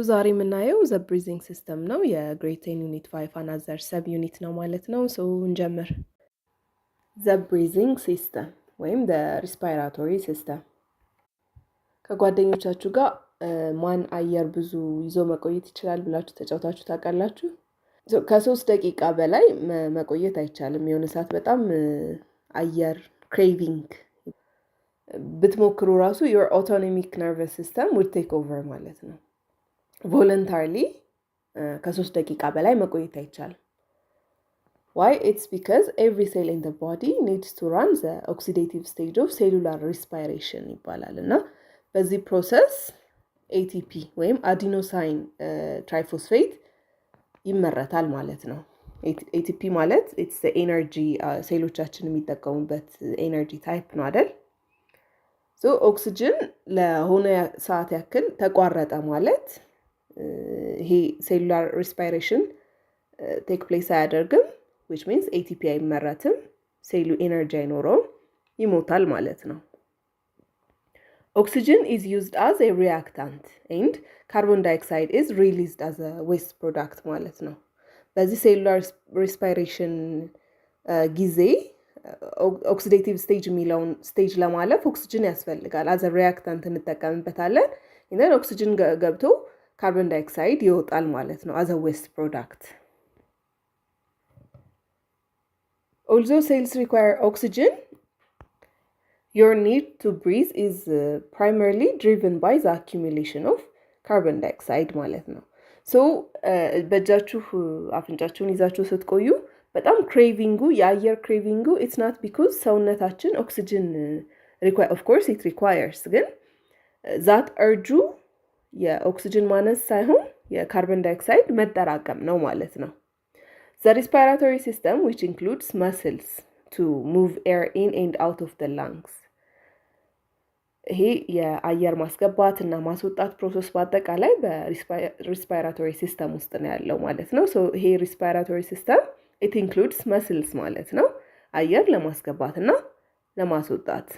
ዛሬ የምናየው ዘ ብሪዚንግ ሲስተም ነው። የግሬድ 10 ዩኒት 5 አናዘር ሰብ ዩኒት ነው ማለት ነው። እንጀምር። ዘ ብሪዚንግ ሲስተም ወይም ዘ ሪስፓይራቶሪ ሲስተም። ከጓደኞቻችሁ ጋር ማን አየር ብዙ ይዞ መቆየት ይችላል ብላችሁ ተጫውታችሁ ታውቃላችሁ? ከ3 ደቂቃ በላይ መቆየት አይቻልም። የሆነ ሰዓት በጣም አየር ክሬቪንግ ብትሞክሩ ራሱ your autonomic nervous system would take over ማለት ነው። ቮለንታሪሊ ከ3 ደቂቃ በላይ መቆየት አይቻልም። Why? It's because every cell in the body needs to run the oxidative stage of cellular respiration ይባላል እና በዚህ ፕሮሰስ ATP ወይም አዲኖሳይን ትራይፎስፌት ይመረታል ማለት ነው። ATP ማለት it's the energy ሴሎቻችን የሚጠቀሙበት ኤነርጂ ታይፕ ነው አይደል? ኦክሲጅን ለሆነ ሰዓት ያክል ተቋረጠ ማለት ይሄ ሴሉላር ሪስፓይሬሽን ቴክ ፕሌስ አያደርግም which means ATP አይመረትም፣ ሴሉ ኤነርጂ አይኖረውም፣ ይሞታል ማለት ነው። Oxygen is used as a reactant and carbon dioxide is released as a waste product ማለት ነው። በዚህ ሴሉላር ሪስፓይሬሽን ጊዜ ኦክሲዴቲቭ ስቴጅ የሚለውን ስቴጅ ለማለፍ ኦክሲጅን ያስፈልጋል። አዘ ሪያክታንት እንጠቀምበታለን። ኢንደን ኦክሲጅን ገብቶ ካርቦን ዳይኦክሳይድ ይወጣል ማለት ነው አዘ ዌስት ፕሮዳክት። Although cells require oxygen, your need to breathe is primarily driven by the accumulation of carbon dioxide ማለት ነው። በእጃችሁ አፍንጫችሁን ይዛችሁ ስትቆዩ በጣም ክሬቪንጉ የአየር ክሬቪንጉ ኢትስ ናት ቢኮዝ ሰውነታችን ኦክሲጅን ኦፍ ኮርስ ኢት ሪኳየርስ፣ ግን ዛት እርጁ የኦክሲጅን ማነስ ሳይሆን የካርቦን ዳይኦክሳይድ መጠራቀም ነው ማለት ነው። The respiratory system, which includes muscles to move air in and out of the lungs. ይሄ የአየር ማስገባት እና ማስወጣት ፕሮሰስ በአጠቃላይ በሪስፓይራቶሪ ሲስተም ውስጥ ነው ያለው ማለት ነው። ይሄ ሪስፓይራቶሪ ሲስተም it includes muscles ማለት ነው፣ አየር ለማስገባት እና ለማስወጣት።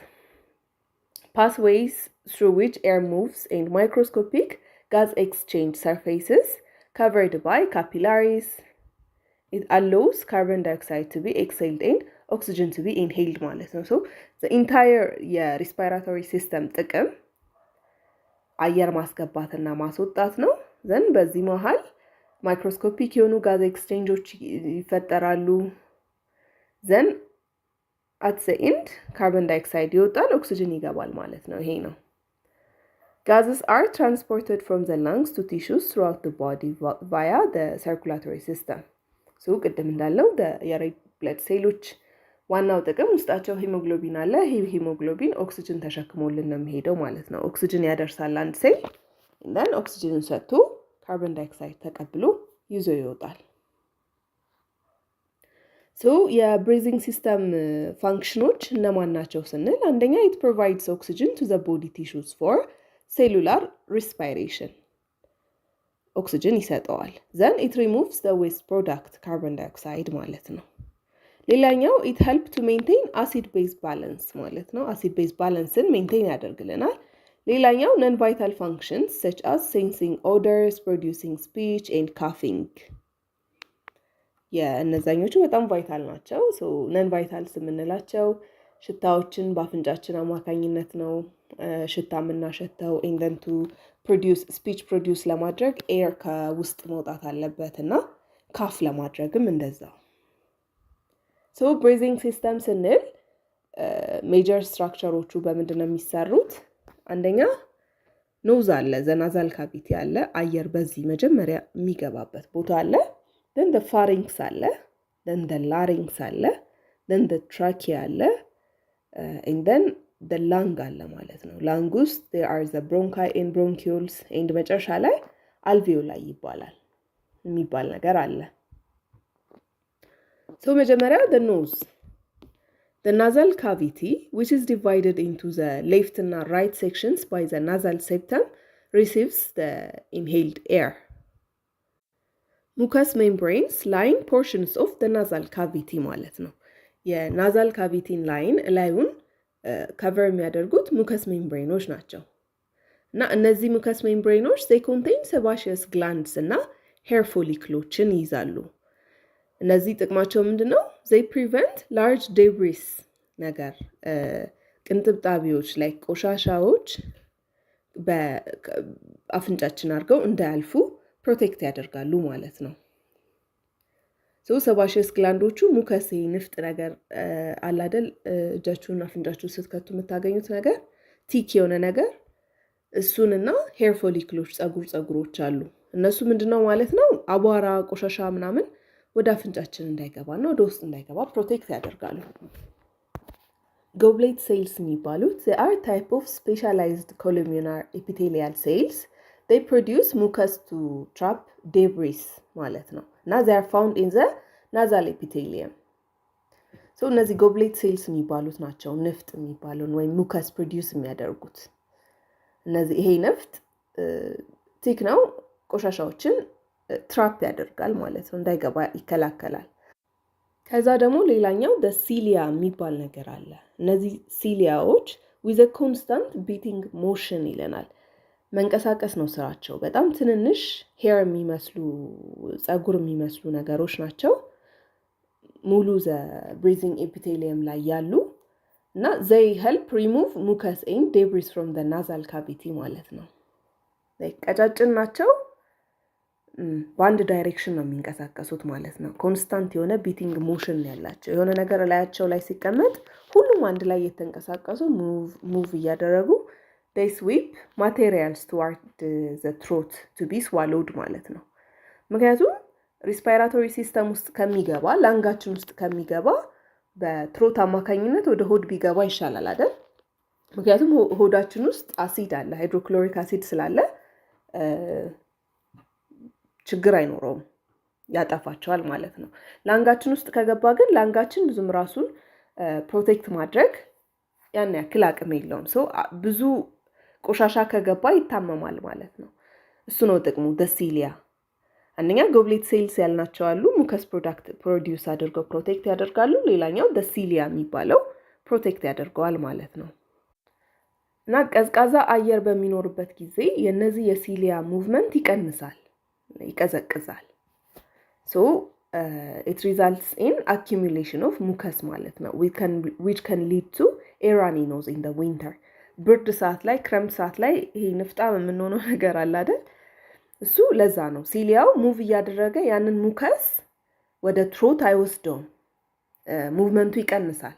Pathways through which air moves and microscopic gas exchange surfaces covered by capillaries. It allows carbon dioxide to be exhaled and oxygen to be inhaled ማለት ነው። the entire የሪስፓይራቶሪ ሲስተም ጥቅም አየር ማስገባትና ማስወጣት ነው። ዘን በዚህ መሃል ማይክሮስኮፒክ የሆኑ ጋዝ ኤክስቼንጆች ይፈጠራሉ። ዘን at the end carbon dioxide ይወጣል፣ ኦክሲጅን ይገባል ማለት ነው። ይሄ ነው። Gases are transported from the lungs to tissues throughout the body via the circulatory system. ቅድም እንዳለው የሬድ ብለድ ሴሎች ዋናው ጥቅም ውስጣቸው ሂሞግሎቢን አለ። ይሄ ሂሞግሎቢን ኦክሲጅን ተሸክሞልን ነው የሚሄደው ማለት ነው። ኦክሲጅን ያደርሳል አንድ ሴል፣ እንደን ኦክሲጅንን ሰጥቶ ካርቦን ዳይኦክሳይድ ተቀብሎ ይዞ ይወጣል። የብሪዚንግ ሲስተም ፋንክሽኖች እነማን ናቸው ስንል፣ አንደኛ it provides oxygen to the body tissues for cellular respiration. ኦክሲጅን ይሰጠዋል። then it removes the waste product carbon dioxide ማለት ነው። ሌላኛው it help to maintain acid base balance ማለት ነው። acid base balanceን ሜንቴን ያደርግልናል። ሌላኛው non vital functions such as sensing odors, producing speech and coughing. የእነዛኞቹ በጣም ቫይታል ናቸው። non vitals የምንላቸው ሽታዎችን በአፍንጫችን አማካኝነት ነው ሽታ የምናሸተው። and then to produce speech produce ለማድረግ ኤር ከውስጥ መውጣት አለበት እና ካፍ ለማድረግም እንደዛው። ብሪዚንግ ሲስተም ስንል ሜጀር ስትራክቸሮቹ በምንድን ነው የሚሰሩት? አንደኛ ኖዝ አለ፣ ዘናዛል ካቪቲ አለ፣ አየር በዚህ መጀመሪያ የሚገባበት ቦታ አለ። then the pharynx አለ፣ then the larynx አለ፣ then the trachea አለ and then the lung አለ ማለት ነው። lung ውስጥ there are the bronchi and bronchioles and መጨረሻ ላይ alveoli ይባላል የሚባል ነገር አለ። መጀመሪያ the nose, the nasal cavity which is divided into the left and right sections by the nasal septum receives the inhaled air. mucous membranes line portions of the nasal cavity ማለት ነው። የናዛል ካቪቲን ላይን ላዩን ከቨር የሚያደርጉት ሙከስ ሜምብሬኖች ናቸው። እና እነዚህ ሙከስ ሜምብሬኖች they contain sebaceous glands እና hair follicleዎችን ይይዛሉ። እነዚህ ጥቅማቸው ምንድነው? they prevent large debris ነገር ቅንጥብጣቢዎች ላይ ቆሻሻዎች በአፍንጫችን አድርገው እንዳያልፉ ፕሮቴክት ያደርጋሉ ማለት ነው። ሰባሺየስ ግላንዶቹ ሙከስ ንፍጥ ነገር አለ አይደል? እጃችሁን አፍንጫችሁ ስትከቱ የምታገኙት ነገር ቲክ የሆነ ነገር እሱንና ሄር ፎሊክሎች ጸጉሮች አሉ። እነሱ ምንድነው ማለት ነው? አቧራ ቆሻሻ ምናምን ወደ አፍንጫችን እንዳይገባና ወደ ውስጥ እንዳይገባ ፕሮቴክት ያደርጋሉ። ጎብሌት ሴልስ የሚባሉት they are type of specialized columnar epithelial cells. They produce mucus to trap debris ማለት ነው እና they are found in the nasal epithelium. እነዚህ ጎብሌት ሴልስ የሚባሉት ናቸው ንፍጥ የሚባለውን ወይም ሙከስ ፕሮዲውስ የሚያደርጉት። እነዚህ ይሄ ንፍጥ ቲክ ነው፣ ቆሻሻዎችን ትራፕ ያደርጋል ማለት ነው፣ እንዳይገባ ይከላከላል። ከዛ ደግሞ ሌላኛው ሲሊያ የሚባል ነገር አለ። እነዚህ ሲሊያዎች with a constant beating motion ይለናል። መንቀሳቀስ ነው ስራቸው። በጣም ትንንሽ ሄር የሚመስሉ ጸጉር የሚመስሉ ነገሮች ናቸው። ሙሉ breathing epithelium ላይ ያሉ እና they help remove mucus and debris from the nasal cavity ማለት ነው። ቀጫጭን ናቸው። በአንድ ዳይሬክሽን ነው የሚንቀሳቀሱት ማለት ነው። ኮንስታንት የሆነ ቢቲንግ ሞሽን ያላቸው የሆነ ነገር ላያቸው ላይ ሲቀመጥ ሁሉም አንድ ላይ የተንቀሳቀሱ ሙቭ እያደረጉ they sweep materials toward the throat to be swallowed ማለት ነው። ምክንያቱም ሪስፓይራቶሪ ሲስተም ውስጥ ከሚገባ ላንጋችን ውስጥ ከሚገባ በትሮት አማካኝነት ወደ ሆድ ቢገባ ይሻላል አይደል? ምክንያቱም ሆዳችን ውስጥ አሲድ አለ፣ ሃይድሮክሎሪክ አሲድ ስላለ ችግር አይኖረውም፣ ያጠፋቸዋል ማለት ነው። ላንጋችን ውስጥ ከገባ ግን ላንጋችን ብዙም ራሱን ፕሮቴክት ማድረግ ያን ያክል አቅም የለውም። ብዙ ቆሻሻ ከገባ ይታመማል ማለት ነው። እሱ ነው ጥቅሙ ሲሊያ። አንደኛ ጎብሌት ሴልስ ያልናቸው አሉ፣ ሙከስ ፕሮዲውስ አድርገው ፕሮቴክት ያደርጋሉ። ሌላኛው ሲሊያ የሚባለው ፕሮቴክት ያደርገዋል ማለት ነው። እና ቀዝቃዛ አየር በሚኖርበት ጊዜ የነዚህ የሲሊያ ሙቭመንት ይቀንሳል፣ ይቀዘቅዛል። it results in accumulation of mucus ማለት ነው, which can lead to a runny nose in the winter. ብርድ ሰዓት ላይ ክረምት ሰዓት ላይ ይሄ ንፍጣም የምንሆነው ነገር አለ አይደል? እሱ ለዛ ነው ሲሊያው ሙቭ እያደረገ ያንን ሙከስ ወደ ትሮት አይወስደውም፣ ሙቭመንቱ ይቀንሳል።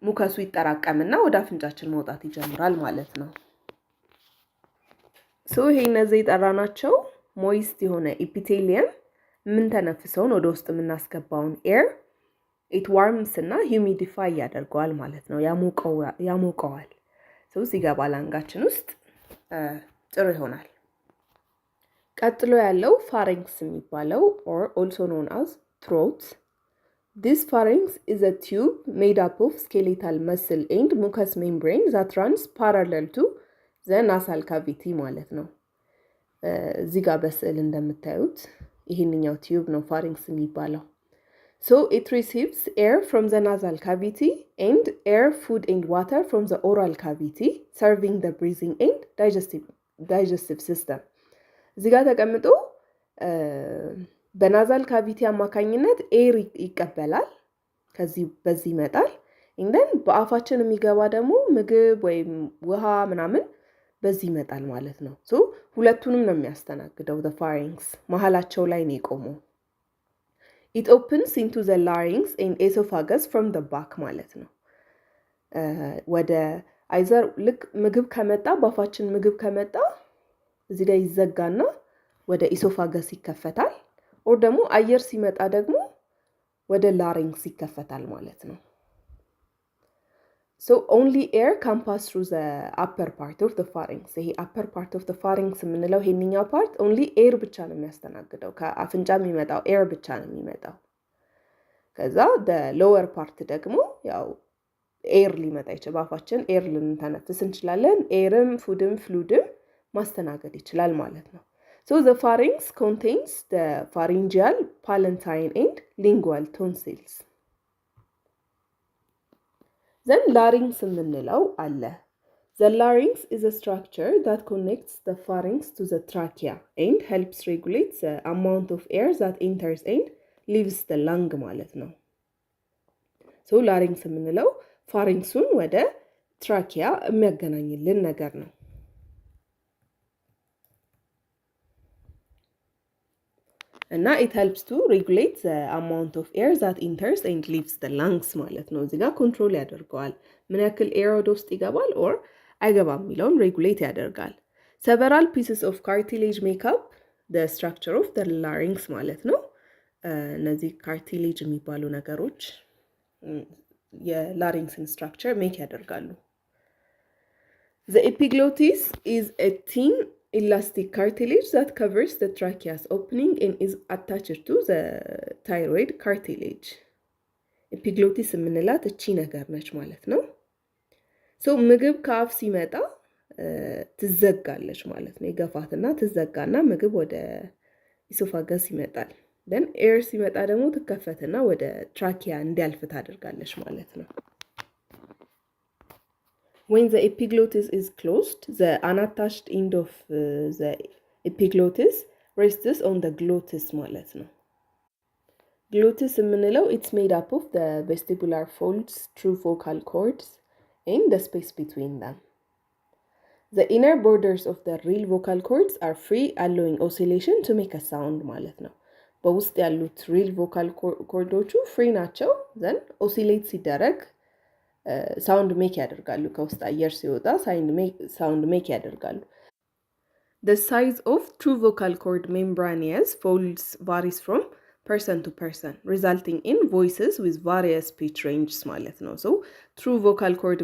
ሙከሱ ይጠራቀምና ወደ አፍንጫችን መውጣት ይጀምራል ማለት ነው። ይሄ እነዚህ የጠራናቸው ሞይስት የሆነ ኤፒቴሊየም የምንተነፍሰውን ወደ ውስጥ የምናስገባውን ኤር ኢት ዋርምስ እና ሂዩሚዲፋይ ያደርገዋል ማለት ነው፣ ያሞቀዋል። ሲገባ ላንጋችን ውስጥ ጥሩ ይሆናል። ቀጥሎ ያለው ፋሪንክስ የሚባለው or also known as throat. This pharynx is a tube made up of skeletal muscle and mucous membrane that runs parallel to the nasal cavity ማለት ነው። እዚህ ጋር በስዕል እንደምታዩት ይሄንኛው ቲዩብ ነው ፋሪንክስ የሚባለው። it receives air from the nasal cavity and air, food and water from the oral cavity, serving the breathing and digestive system. እዚህ ጋር ተቀምጦ በናዛል ካቪቲ አማካኝነት ኤር ይቀበላል፣ በዚህ ይመጣል። እንደን በአፋችን የሚገባ ደግሞ ምግብ ወይም ውሃ ምናምን በዚህ ይመጣል ማለት ነው። ሁለቱንም ነው የሚያስተናግደው። the pharynx መሃላቸው ላይ ነው የቆመው። it opens into the larynx and esophagus from the back ማለት ነው። ወደ አይዘር ልክ ምግብ ከመጣ በአፋችን ምግብ ከመጣ እዚህ ላይ ይዘጋና ወደ ኢሶፋገስ ይከፈታል። ኦር ደግሞ አየር ሲመጣ ደግሞ ወደ ላሪንክስ ይከፈታል ማለት ነው። only air can pass through the upper part of the pharynx. ይሄ upper part of the pharynx የምንለው ይሄንኛው ፓርት only air ብቻ ነው የሚያስተናግደው፣ ከአፍንጫ የሚመጣው air ብቻ ነው የሚመጣው። ከዛ the lower part ደግሞ ያው air ሊመጣ ይችላል፣ በአፋችን air ልንተነፍስ እንችላለን። airም ፉድም ፍሉድም ማስተናገድ ይችላል ማለት ነው። the pharynx contains the pharyngeal, palatine and lingual tonsils. then larynx የምንለው አለ። The larynx is a structure that connects the pharynx to the trachea and helps regulate the amount of air that enters and leaves the lung ማለት ነው። So larynx የምንለው ፋሪንክሱን ወደ ትራኪያ የሚያገናኝልን ነገር ነው። እና it helps to regulate the amount of air that enters and leaves the lungs ማለት ነው። እዚህ ጋር ኮንትሮል ያደርገዋል ምን ያክል ኤር ወደ ውስጥ ይገባል or አይገባም የሚለውን ሬጉሌት ያደርጋል። several pieces of cartilage make up the structure of the larynx ማለት ነው። እነዚህ cartilage የሚባሉ ነገሮች የላሪንክስን structure make ያደርጋሉ። The epiglottis is a thin elastic cartilage that covers the trachea's opening and is attached to the thyroid cartilage. Epiglottis የምንላት እቺ ነገር ነች ማለት ነው። So ምግብ ከአፍ ሲመጣ ትዘጋለች ማለት ነው። ይገፋትና ትዘጋና ምግብ ወደ ኢሶፋገስ ይመጣል። then air ሲመጣ ደግሞ ትከፈትና ወደ ትራኪያ እንዲያልፍ ታደርጋለች ማለት ነው። When the epiglottis is closed, the unattached end of the epiglottis rests on the glottis ማለት ነው። Glottis የምንለው it's made up of the vestibular folds, true vocal cords, and the space between them. The inner borders of the real vocal cords are free, allowing oscillation to make a sound ማለት ነው። በውስጥ ያሉት real vocal cordoቹ free ናቸው then oscillate ሲደረግ sound make ያደርጋሉ ከውስጥ አየር ሲወጣ sound make ያደርጋሉ። The size of true vocal cord membranous folds varies from person to person, resulting in voices with various pitch ranges ማለት ነው። So true vocal cord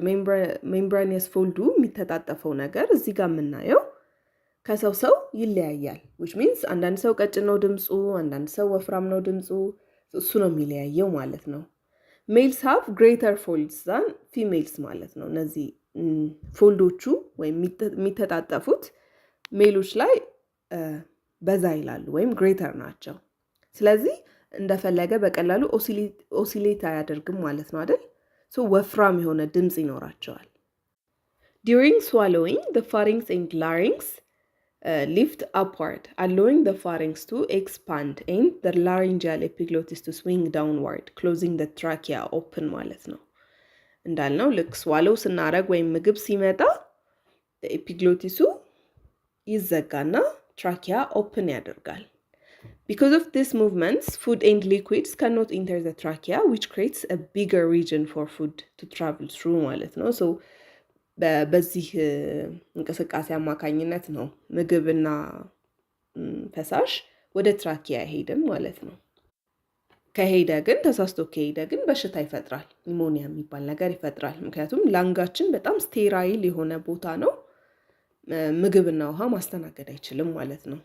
membranous fold የሚተጣጠፈው ነገር እዚህ ጋር የምናየው ከሰው ሰው ይለያያል, which means አንዳንድ ሰው ቀጭን ነው ድምጹ, አንዳንድ ሰው ወፍራም ነው ድምጹ, እሱ ነው የሚለያየው ማለት ነው። Males have greater folds than females ማለት ነው። እነዚህ ፎልዶቹ ወይም የሚተጣጠፉት ሜሎች ላይ በዛ ይላሉ ወይም greater ናቸው። ስለዚህ እንደፈለገ በቀላሉ ኦሲሌት አያደርግም ማለት ነው አይደል? So ወፍራም የሆነ ድምጽ ይኖራቸዋል። During swallowing, the pharynx and larynx lift upward, allowing the pharynx to expand and the laryngeal epiglottis to swing downward, closing the trachea open ማለት ነው። እንዳልነው ልክ swallow ስናረግ ወይም ምግብ ሲመጣ epiglottisu ይዘጋና trachea open ያደርጋል። Because of these movements, food and liquids cannot enter the trachea, which creates a bigger region for food to travel through ማለት ነው። So በዚህ እንቅስቃሴ አማካኝነት ነው ምግብና ፈሳሽ ወደ ትራኪያ ሄድም ማለት ነው። ከሄደ ግን ተሳስቶ ከሄደ ግን በሽታ ይፈጥራል፣ ኒሞኒያ የሚባል ነገር ይፈጥራል። ምክንያቱም ላንጋችን በጣም ስቴራይል የሆነ ቦታ ነው፣ ምግብና ውሃ ማስተናገድ አይችልም ማለት ነው።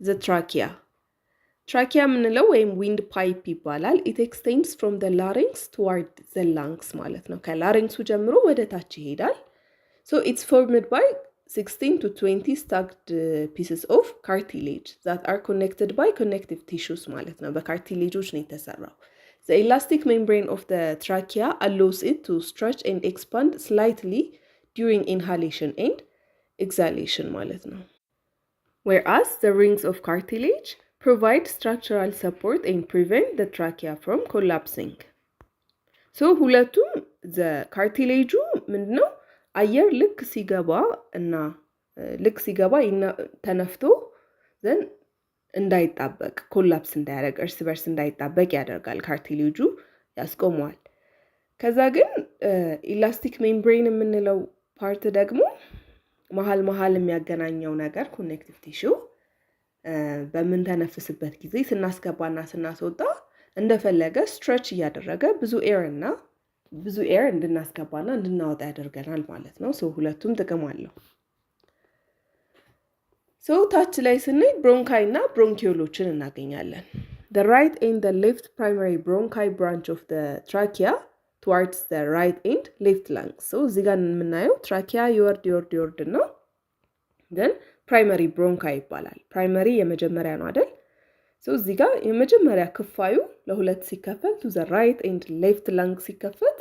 The trachea የምንለው ወይም wind pipe ይባላል። It extends from the larynx toward the lungs ማለት ነው። ከላሪንክሱ ጀምሮ ወደ ታች ይሄዳል። So it's formed by 16 to 20 stacked pieces of cartilage that are connected by connective tissues ማለት ነው። በካርቲሌጆች ነው የተሰራው። The elastic membrane of the trachea allows it to stretch and expand slightly during inhalation and exhalation ማለት ነው. Whereas the rings of cartilage provide structural support and prevent the trachea from collapsing. So ሁለቱም the cartilage ምንድነው አየር ልክ ሲገባ እና ልክ ሲገባ ተነፍቶ then እንዳይጣበቅ ኮላፕስ እንዳያደርግ እርስ በርስ እንዳይጣበቅ ያደርጋል። ካርቲሌጁ ያስቆመዋል። ከዛ ግን ኢላስቲክ ሜምብሬን የምንለው ፓርት ደግሞ መሃል የሚያገናኘው ነገር ኮኔክቲቭ ቲሹ በምንተነፍስበት ጊዜ ስናስገባና ስናስወጣ እንደፈለገ ስትሬች እያደረገ ብዙ ኤር እንድናስገባና እንድናወጣ ያደርገናል ማለት ነው። ሶ ሁለቱም ጥቅም አለው። ሶ ታች ላይ ስንይ ብሮንካይ እና ብሮንኪዮሎችን እናገኛለን። The right and the left primary bronchi branch of the trachea towards the right and left lungs. So እዚህ ጋር የምናየው ትራኪያ ይወርድ ነው። then primary bronchi ይባላል። primary የመጀመሪያ ነው አይደል? so እዚህ ጋር የመጀመሪያ ክፋዩ ለሁለት ሲከፈል to the right and left lung ሲከፈት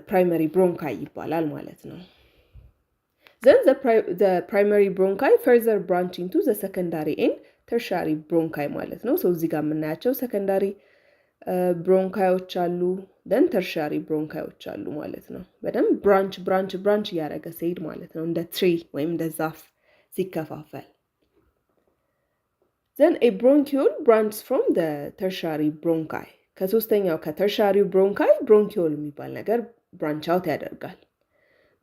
ፕራይመሪ ብሮንካይ ይባላል ማለት ነው። Then the primary bronchi further branch into the secondary and tertiary bronchi ማለት ነው። so እዚህ ጋር የምናያቸው secondary ብሮንካዮች አሉ then tertiary ብሮንካዮች አሉ ማለት ነው። በደንብ ብራንች እያደረገ ሲሄድ ማለት ነው እንደ ትሪ ወይም እንደ ዛፍ ሲከፋፈል then a bronchiole branches from the tertiary bronchi ከሶስተኛው ከtertiary bronchi bronchiole የሚባል ነገር branch out ያደርጋል።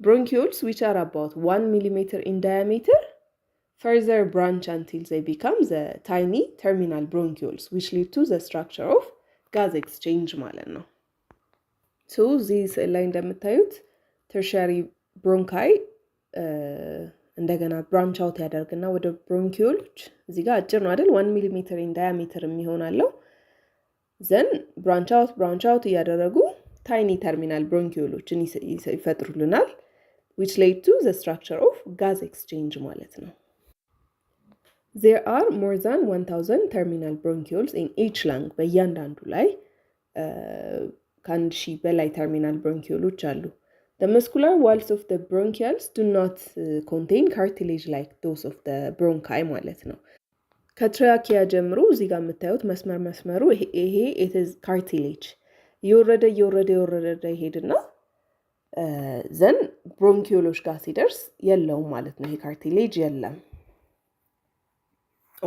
Bronchioles, which are about 1 millimeter in diameter, further branch until they become the tiny terminal bronchioles, which lead to the structure of gas exchange ማለት ነው። so this line እንደምታዩት tertiary bronchi እንደገና branch out ያደርግና ወደ bronchioles እዚህ ጋር አጭር ነው አይደል 1 millimeter in diameter የሚሆናለው then branch out እያደረጉ tiny terminal bronchioles ይፈጥሩልናል which lead to the structure of gas exchange ማለት ነው። There are more than 1000 terminal bronchioles in each lung በእያንዳንዱ ላይ ከአንድ ሺህ በላይ terminal bronchioles አሉ። The muscular walls of the bronchioles do not contain cartilage like those of the bronchi ማለት ነው። ከትራኪያ ጀምሮ እዚህ ጋር የምታዩት መስመሩ ይሄ it is cartilage እየወረደ ይሄድና ዘን ብሮንኪዮሎች ጋር ሲደርስ የለውም ማለት ነው። ይሄ ካርቲሌጅ የለም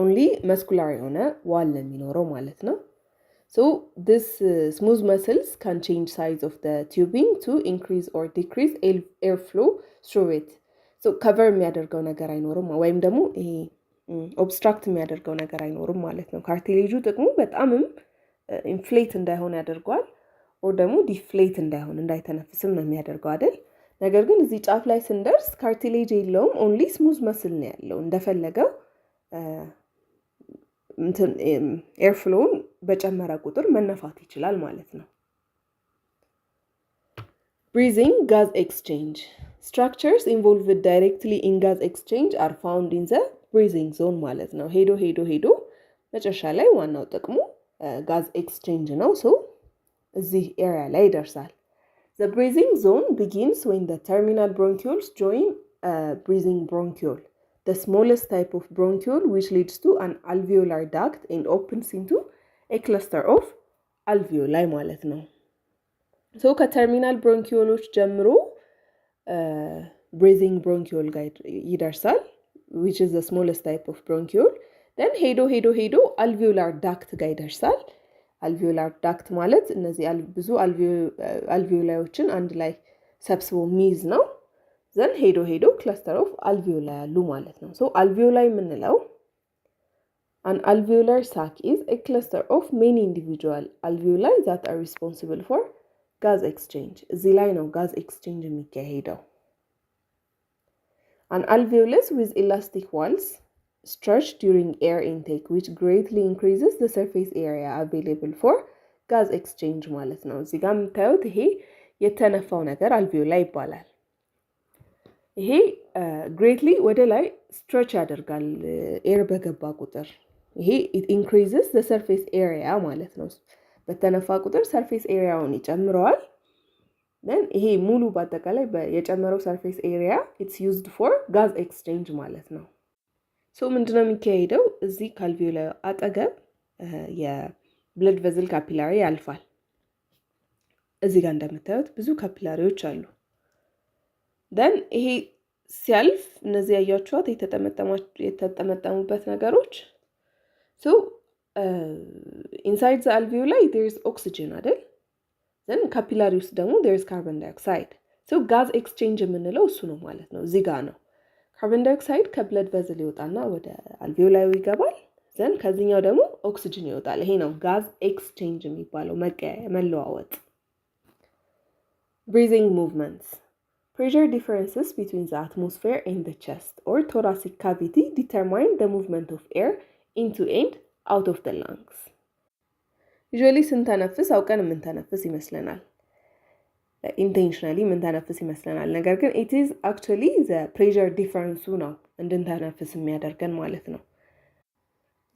only muscular የሆነ ዋል የሚኖረው ማለት ነው። so this smooth muscles can change size of the tubing to increase or decrease airflow through it so cover የሚያደርገው ነገር አይኖርም ወይም ደግሞ ይሄ obstruct የሚያደርገው ነገር አይኖርም ማለት ነው። ካርቲሌጁ ጥቅሙ በጣምም ኢንፍሌት እንዳይሆን ያደርገዋል or ደግሞ ዲፍሌት እንዳይተነፍስም ነው የሚያደርገው አይደል። ነገር ግን እዚህ ጫፍ ላይ ስንደርስ ካርቲሌጅ የለውም only smooth muscle ነው ያለው እንደፈለገው ኤር ፍሎውን በጨመረ ቁጥር መነፋት ይችላል ማለት ነው። breathing gas exchange structures involved directly in gas exchange are found in the breathing zone ማለት ነው። ሄዶ መጨረሻ ላይ ዋናው ጥቅሙ gas exchange ነው። so እዚህ ኤሪያ ላይ ይደርሳል። The breathing zone begins when the terminal bronchioles join a breathing bronchiole, the smallest type of bronchiole which leads to an alveolar duct and opens into a cluster of alveoli ማለት ነው። so ከterminal bronchioles ጀምሮ breathing bronchiole ጋር ይደርሳል which is the smallest type of bronchiole then ሄዶ alveolar duct ጋር ይደርሳል። alveolar duct ማለት እነዚህ ብዙ alveoli አንድ ላይ ሰብስቦ የሚይዝ ነው። then ሄዶ cluster of alveoli ያሉ ማለት ነው። so alveoli የምንለው an alveolar sac is a cluster of many individual alveoli that are responsible for gas exchange እዚህ ላይ ነው gas exchange የሚካሄደው። an alveolus with elastic walls stretch during air intake which greatly increases the surface area available for gas exchange ማለት ነው። እዚህ ጋር የምታዩት ይሄ የተነፋው ነገር alveoli ይባላል። ይሄ greatly ወደ ላይ stretch ያደርጋል ኤር በገባ ቁጥር ይሄ it increases the surface area ማለት ነው። በተነፋ ቁጥር surface areaውን ይጨምረዋል። then ይሄ ሙሉ በአጠቃላይ የጨመረው surface area it's used for gas exchange ማለት ነው። so ምንድነው የሚካሄደው እዚህ ካልቪዮላ አጠገብ የብለድ ቬዝል ካፒላሪ ያልፋል። እዚህ ጋር እንደምታዩት ብዙ ካፒላሪዎች አሉ። then ይሄ ሲያልፍ እነዚህ ያያችኋት የተጠመጠሙበት ነገሮች so inside the alveoli there is oxygen አይደል then ካፒላሪ ውስጥ ደግሞ there is carbon dioxide so gas exchange የምንለው እሱ ነው ማለት ነው። እዚህ ጋር ነው ካርቦን ዳይኦክሳይድ ከብለድ ቬዝል ይወጣና ወደ አልቬኦላዩ ይገባል። ዘን ከዚህኛው ደግሞ ኦክሲጅን ይወጣል። ይሄ ነው ጋዝ ኤክስቼንጅ የሚባለው መለዋወጥ። breathing movements pressure differences between the atmosphere and the chest or thoracic cavity determine the movement of air into and out of the lungs usually ስንተነፍስ አውቀን የምንተነፍስ ይመስለናል intentionally ምንተነፍስ ይመስለናል። ነገር ግን it is actually the pressure difference ነው እንድንተነፍስ የሚያደርገን ማለት ነው።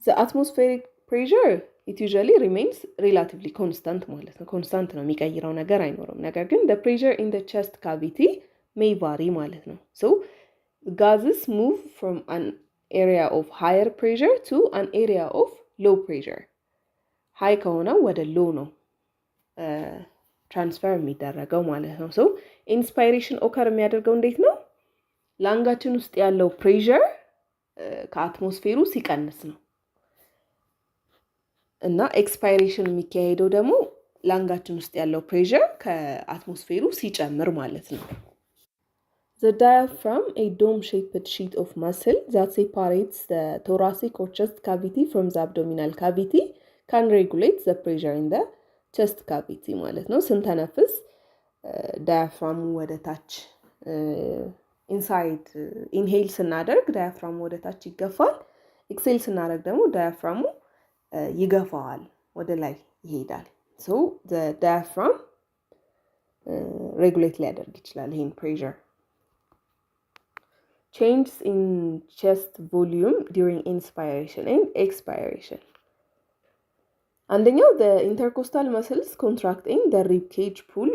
the atmospheric pressure it usually remains relatively constant ማለት ነው። ኮንስታንት ነው፣ የሚቀይረው ነገር አይኖርም። ነገር ግን the pressure in the chest cavity may vary ማለት ነው። so gases move from an area of higher pressure to an area of low pressure. high ከሆነ ወደ low ነው ትራንስፈር የሚደረገው ማለት ነው። so inspiration occur የሚያደርገው እንዴት ነው? ላንጋችን ውስጥ ያለው pressure ከአትሞስፌሩ ሲቀንስ ነው። እና ኤክስፓይሬሽን የሚካሄደው ደግሞ ላንጋችን ውስጥ ያለው pressure ከአትሞስፌሩ ሲጨምር ማለት ነው። The diaphragm, a dome-shaped sheet of muscle that separates the thoracic or chest cavity from the abdominal cavity, can regulate the pressure in the chest cavity ማለት ነው። ስንተነፍስ ዳያፍራሙ ወደ ታች ኢንሳይድ ኢንሄል ስናደርግ ዳያፍራሙ ወደ ታች ይገፋል። ኤክሴል ስናደርግ ደግሞ ዳያፍራሙ ይገፋዋል፣ ወደ ላይ ይሄዳል። so the diaphragm regulate ሊያደርግ ይችላል ይሄን pressure. changes in chest volume during inspiration and expiration. አንደኛው the intercostal muscles contracting the rib cage pull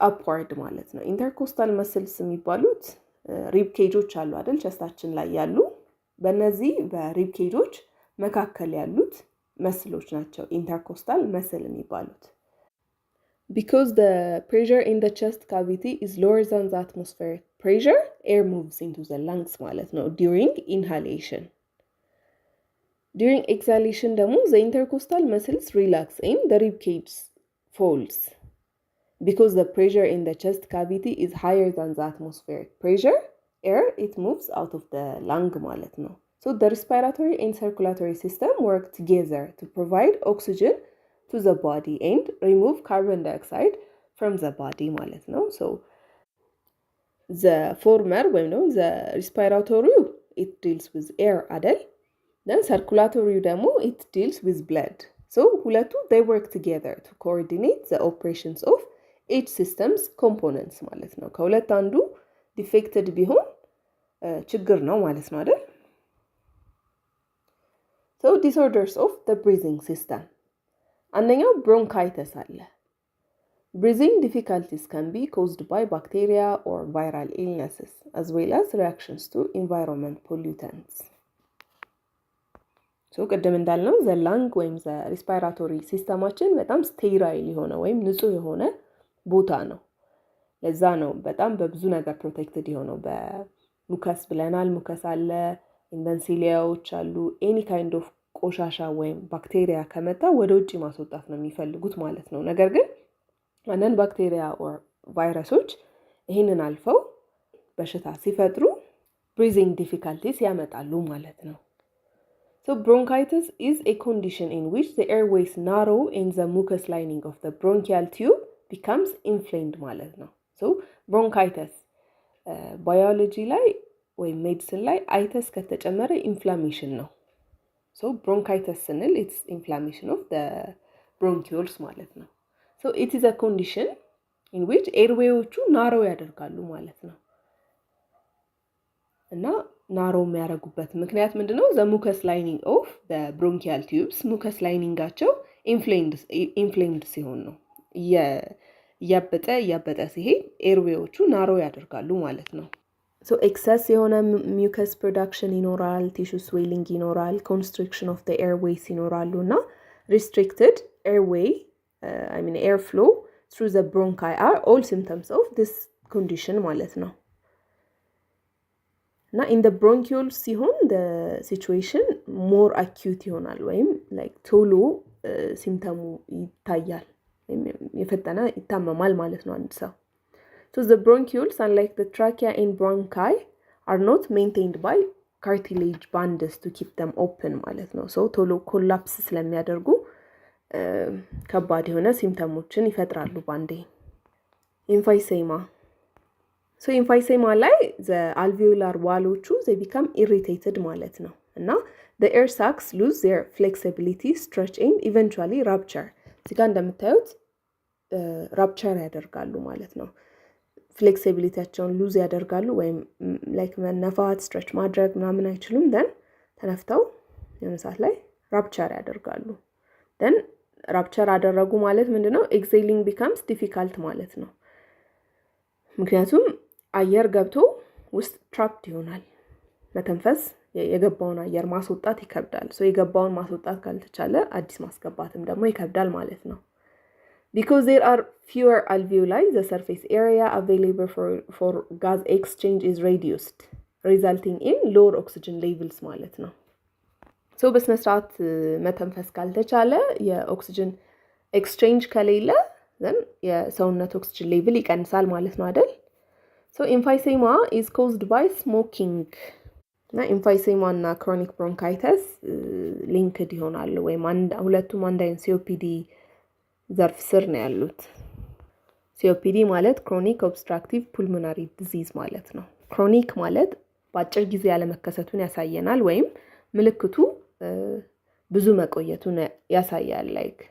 upward ማለት ነው። intercostal muscles የሚባሉት ሪብ ኬጆች አሉ አይደል? ቸስታችን ላይ ያሉ በእነዚህ በሪብ ኬጆች መካከል ያሉት መስሎች ናቸው intercostal muscle የሚባሉት። because the pressure in the chest cavity is lower than the atmospheric pressure, air moves into the lungs ማለት ነው during inhalation. during exhalation ደግሞ the intercostal muscles relax and the rib cage falls. because the pressure in the chest cavity is higher than the atmospheric pressure, air it moves out of the lung ማለት ነው. so the respiratory and circulatory system work together to provide oxygen to the body and remove carbon dioxide from the body ማለት ነው. so the former ወይም ደግሞ the respiratory it deals with air አይደል? then circulatory ደግሞ it deals with blood. so ሁለቱ they work together to coordinate the operations of each system's components ማለት ነው። ከሁለት አንዱ ዲፌክትድ ቢሆን ችግር ነው ማለት ነው አይደል? so disorders of the breathing system. አንደኛው bronchitis አለ። breathing difficulties can be caused by bacteria or viral illnesses as well as reactions to environment pollutants. so ቀደም እንዳልነው the lung ወይም the respiratory ሲስተማችን በጣም ስቴራይል የሆነ ወይም ንጹህ የሆነ ቦታ ነው። ለዛ ነው በጣም በብዙ ነገር ፕሮቴክትድ የሆነው። በሙከስ ብለናል፣ ሙከስ አለ፣ ኢንቨንሲሊያዎች አሉ። ኤኒ ካይንድ ኦፍ ቆሻሻ ወይም ባክቴሪያ ከመጣ ወደ ውጪ ማስወጣት ነው የሚፈልጉት ማለት ነው። ነገር ግን አንዳንድ ባክቴሪያ ኦር ቫይረሶች ይሄንን አልፈው በሽታ ሲፈጥሩ breathing difficulties ያመጣሉ ማለት ነው። so bronchitis is a condition in which the airways narrow and the mucous lining of the bronchial tube becomes inflamed ማለት ነው። so bronchitis ባዮሎጂ ላይ ወይም ሜዲሲን ላይ አይተስ ከተጨመረ ኢንፍላሜሽን ነው። so bronchitis ስንል it's inflammation of the bronchioles ማለት ነው። so it is a condition in which airwayዎቹ ናሮ ያደርጋሉ ማለት ነው። እና ናሮ የሚያደርጉበት ምክንያት ምንድነው? the mucous lining of the bronchial tubes mucous liningጋቸው inflamed ሲሆን ነው። እያበጠ ሲሄድ ኤርዌዎቹ ናሮ ያደርጋሉ ማለት ነው። so excess የሆነ mucus production ይኖራል፣ tissue swelling ይኖራል፣ constriction of the airways ይኖራሉ እና restricted airway airflow through the bronchi are all symptoms of this condition ማለት ነው። እና in the bronchioles ሲሆን the situation more acute ይሆናል ወይም like ቶሎ ሲምፕተሙ ይታያል፣ የፈጠነ ይታመማል ማለት ነው አንድ ሰው። so the bronchioles unlike the trachea and bronchi are not maintained by cartilage bands to keep them open ማለት ነው። so ቶሎ ኮላፕስ ስለሚያደርጉ ከባድ የሆነ ሲምፕተሞችን ይፈጥራሉ ባንዴ። emphysema so emphysema ላይ the alveolar wallዎቹ they become irritated ማለት ነው እና the air sacs lose their flexibility, stretch and eventually rupture. እዚህ ጋር እንደምታዩት ራፕቸር ያደርጋሉ ማለት ነው። ፍሌክሲቢሊቲያቸውን ሉዝ ያደርጋሉ ወይም ላይክ መነፋት ስትሬች ማድረግ ምናምን አይችሉም። then ተነፍተው የሆነ ሰዓት ላይ ራፕቸር ያደርጋሉ። then ራፕቸር አደረጉ ማለት ምንድነው exhaling becomes difficult ማለት ነው ምክንያቱም አየር ገብቶ ውስጥ trapped ይሆናል መተንፈስ የገባውን አየር ማስወጣት ይከብዳል so የገባውን ማስወጣት ካልተቻለ አዲስ ማስገባትም ደግሞ ይከብዳል ማለት ነው because there are fewer alveoli the surface area available for gas exchange is reduced resulting in lower oxygen levels ማለት ነው so በስነ ስርዓት መተንፈስ ካልተቻለ የኦክሲጅን ኤክስቼንጅ ከሌለ then የሰውነት ኦክሲጅን ሌቭል ይቀንሳል ማለት ነው አይደል so emphysema is caused by smoking እና emphysema እና chronic bronchitis linked ይሆናሉ ወይ ሁለቱም አንድ አይነት COPD ዘርፍ ስር ነው ያሉት COPD ማለት chronic obstructive pulmonary disease ማለት ነው chronic ማለት በአጭር ጊዜ ያለ መከሰቱን ያሳየናል ወይም ምልክቱ ብዙ መቆየቱን ያሳያል like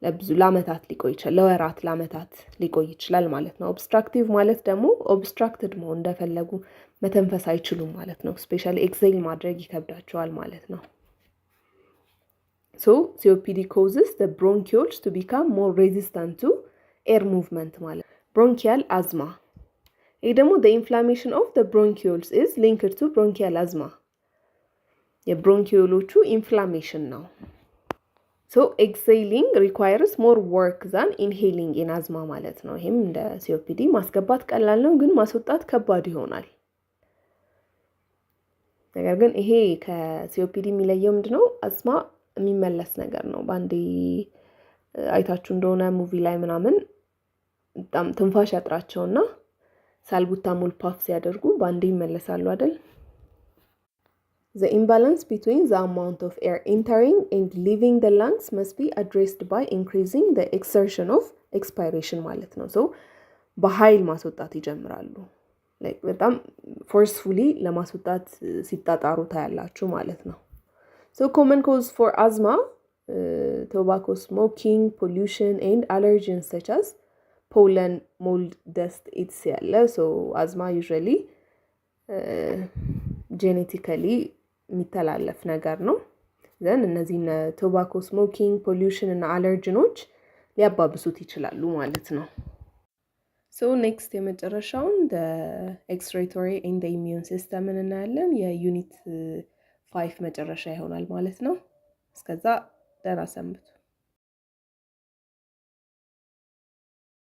ለብዙ ለአመታት ሊቆይ ይችላል ለወራት ለአመታት ሊቆይ ይችላል ማለት ነው obstructive ማለት ደግሞ obstructed መሆን እንደፈለጉ መተንፈስ አይችሉም ማለት ነው ስፔሻሊ exhale ማድረግ ይከብዳቸዋል ማለት ነው so COPD causes the bronchioles to become more resistant to air movement ማለት bronchial asthma ይሄ ደግሞ the inflammation of the bronchioles is linked to bronchial asthma የብሮንኪዮሎቹ ኢንፍላሜሽን ነው so exhaling requires more work than inhaling in asthma ማለት ነው ይሄም እንደ COPD ማስገባት ቀላል ነው ግን ማስወጣት ከባድ ይሆናል ነገር ግን ይሄ ከCOPD የሚለየው ምንድነው አስማ የሚመለስ ነገር ነው ባንዴ አይታችሁ እንደሆነ ሙቪ ላይ ምናምን በጣም ትንፋሽ ያጥራቸውና ሳልቡታሞል ፓፍ ሲያደርጉ ባንዴ ይመለሳሉ አይደል The imbalance between the amount of air entering and leaving the lungs must be addressed by increasing the exertion of expiration ማለት ነው so በኃይል ማስወጣት ይጀምራሉ like በጣም forcefully ለማስወጣት ሲጣጣሩ ታያላችሁ ማለት ነው so common cause for asthma tobacco smoking pollution and allergens such as pollen mold dust etc ያለ so asthma usually genetically የሚተላለፍ ነገር ነው then እነዚህ ቶባኮ ስሞኪንግ ፖሊዩሽን እና አለርጂኖች ሊያባብሱት ይችላሉ ማለት ነው so next የመጨረሻውን the excretory and the immune system እናያለን የዩኒት 5 መጨረሻ ይሆናል ማለት ነው እስከዛ ደህና ሰንብቱ